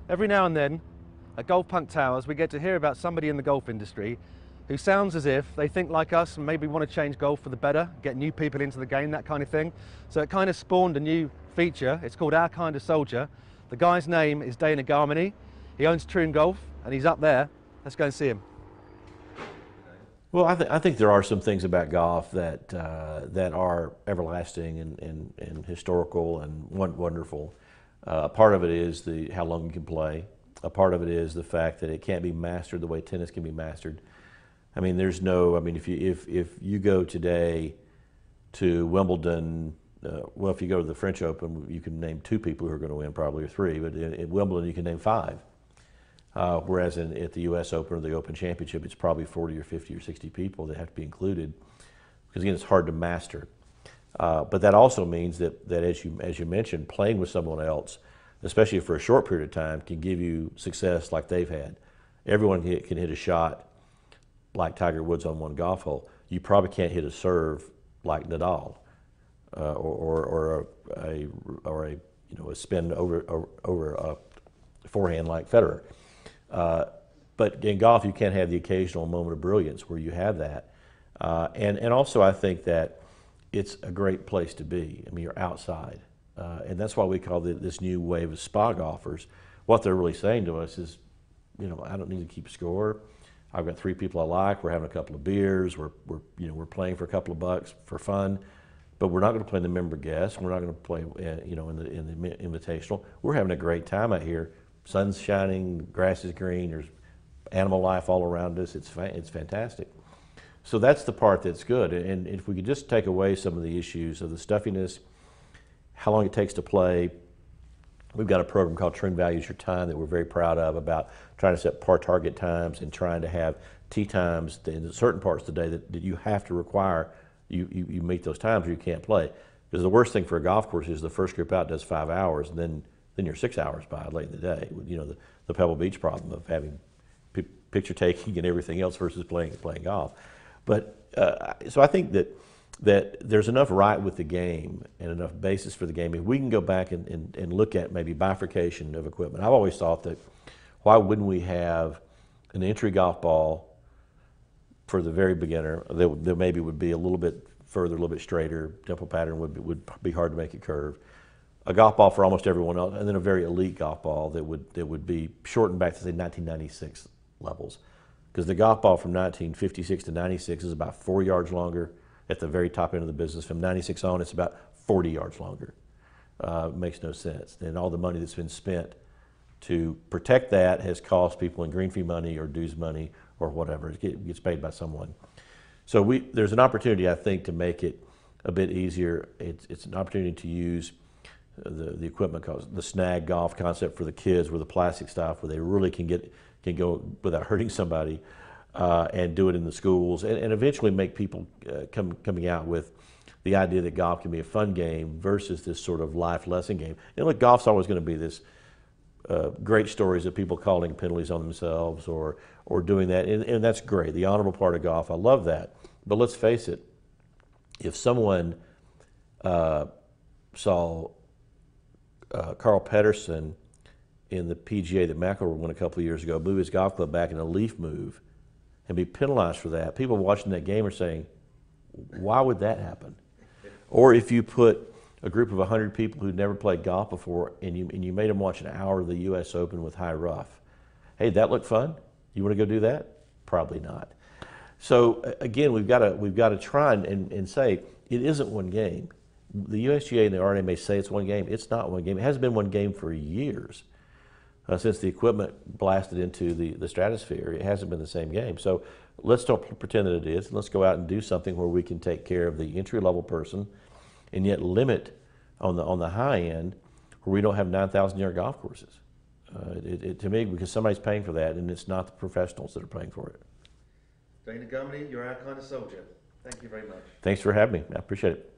Every now and then, at GolfPunk Towers, we get to hear about somebody in the golf industry who sounds as if they think like us and maybe want to change golf for the better, get new people into the game, that kind of thing. So it kind of spawned a new feature. It's called Our Kind of Soldier. The guy's name is Garmany. He owns Troon Golf, and he's up there. Let's go and see him. Well, I think there are some things about golf that that are everlasting and historical and wonderful. A part of it is how long you can play. A part of it is the fact that it can't be mastered the way tennis can be mastered. I mean, there's no. I mean, if you go today to Wimbledon, well, if you go to the French Open, you can name 2 people who are going to win, probably, or 3. But at Wimbledon, you can name 5. Whereas at the U.S. Open or the Open Championship, it's probably 40 or 50 or 60 people that have to be included, because again, it's hard to master. But that also means that as you mentioned, playing with someone else, especially for a short period of time, can give you success like they've had. Everyone can hit a shot like Tiger Woods on one golf hole. You probably can't hit a serve like Nadal, or a spin over a forehand like Federer. But in golf, you can have the occasional moment of brilliance where you have that. And also, I think that it's a great place to be. I mean, you're outside. And that's why we call this new wave of spa golfers. What they're really saying to us is, I don't need to keep score. I've got 3 people I like. We're having a couple of beers. We're playing for a couple of bucks for fun. But we're not going to play in the member guest. We're not going to play, in the invitational. We're having a great time out here. Sun's shining, grass is green, there's animal life all around us. It's fantastic. So that's the part that's good. And if we could just take away some of the issues of the stuffiness, how long it takes to play. We've got a program called Troon Values Your Time that we're very proud of, about trying to set par target times and trying to have tee times in certain parts of the day that you have to require you meet those times or you can't play. Because the worst thing for a golf course is the first group out does 5 hours, and then you're 6 hours by late in the day. The Pebble Beach problem of having picture taking and everything else versus playing golf. But so I think that there's enough right with the game and enough basis for the game. If we can go back and look at maybe bifurcation of equipment. I've always thought that why wouldn't we have an entry golf ball for the very beginner that maybe would be a little bit further, a little bit straighter, dimple pattern would be hard to make it curve. A golf ball for almost everyone else, and then a very elite golf ball that would be shortened back to, say, 1996 levels. Because the golf ball from 1956 to 96 is about 4 yards longer at the very top end of the business. From 96 on, it's about 40 yards longer. It makes no sense. And all the money that's been spent to protect that has cost people in green fee money or dues money or whatever. It gets paid by someone. So there's an opportunity, I think, to make it a bit easier. It's an opportunity to use the equipment called the snag golf concept for the kids, where the plastic stuff, where they really can go without hurting somebody, and do it in the schools, and eventually make people coming out with the idea that golf can be a fun game versus this sort of life lesson game. And look, golf's always going to be this great stories of people calling penalties on themselves or doing that, and that's great. The honorable part of golf, I love that. But let's face it, if someone saw Carl Pedersen in the PGA that McIlroy won a couple of years ago move his golf club back in a leaf move and be penalized for that, people watching that game are saying, why would that happen? Or if you put a group of 100 people who'd never played golf before and you made them watch an hour of the U.S. Open with high rough, hey, that looked fun? You want to go do that? Probably not. So again, we've got to try and say it isn't one game. The USGA and the RNA may say it's one game. It's not one game. It hasn't been one game for years. Since the equipment blasted into the stratosphere, it hasn't been the same game. So let's don't pretend that it is. Let's go out and do something where we can take care of the entry-level person and yet limit on the high end where we don't have 9,000-yard golf courses. To me, because somebody's paying for that, and it's not the professionals that are paying for it. Garmany, you're our kind of soldier. Thank you very much. Thanks for having me. I appreciate it.